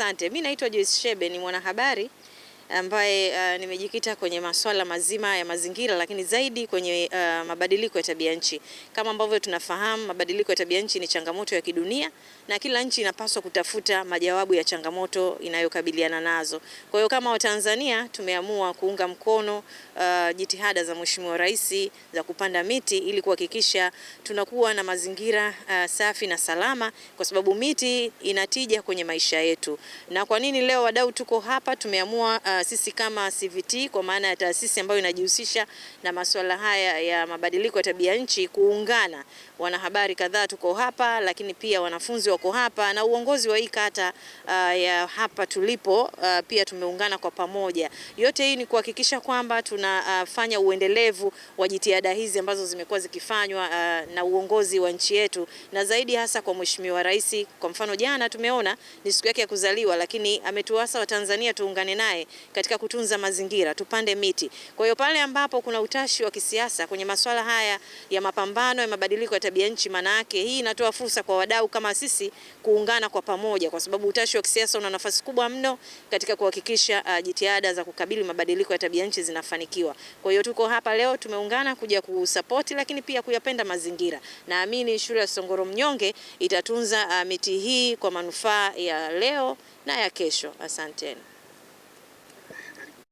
Asante, mimi naitwa Joyce Shebe, ni mwanahabari ambaye nimejikita kwenye masuala mazima ya mazingira, lakini zaidi kwenye mabadiliko ya tabia nchi. Kama ambavyo tunafahamu, mabadiliko ya tabia nchi ni changamoto ya kidunia na kila nchi inapaswa kutafuta majawabu ya changamoto inayokabiliana nazo. Kwa hiyo kama Watanzania tumeamua kuunga mkono jitihada za Mheshimiwa Rais za kupanda miti ili kuhakikisha tunakuwa na mazingira safi na salama, kwa sababu miti inatija kwenye maisha yetu. Na kwa nini leo wadau tuko hapa? Tumeamua sisi kama CVT, kwa maana ya taasisi ambayo inajihusisha na masuala haya ya mabadiliko ya tabia nchi, kuungana. Wanahabari kadhaa tuko hapa, lakini pia wanafunzi wako hapa na uongozi wa hii kata ya hapa tulipo pia tumeungana kwa pamoja. Yote hii ni kuhakikisha kwamba tunafanya uendelevu wa jitihada hizi ambazo zimekuwa zikifanywa na uongozi wa nchi yetu, na zaidi hasa kwa Mheshimiwa Rais. Kwa mfano jana tumeona ni siku yake ya kuzaliwa, lakini ametuasa Watanzania tuungane naye katika kutunza mazingira, tupande miti. Kwa hiyo pale ambapo kuna utashi wa kisiasa kwenye masuala haya ya mapambano ya mabadiliko ya tabia nchi, maana yake hii inatoa fursa kwa wadau kama sisi kuungana kwa pamoja, kwa sababu utashi wa kisiasa una nafasi kubwa mno katika kuhakikisha jitihada za kukabili mabadiliko ya tabia nchi zinafanikiwa. Kwa hiyo tuko hapa leo tumeungana kuja kusupport, lakini pia kuyapenda mazingira. Naamini shule ya Songoro Mnyonge itatunza miti hii kwa manufaa ya leo na ya kesho. Asanteni.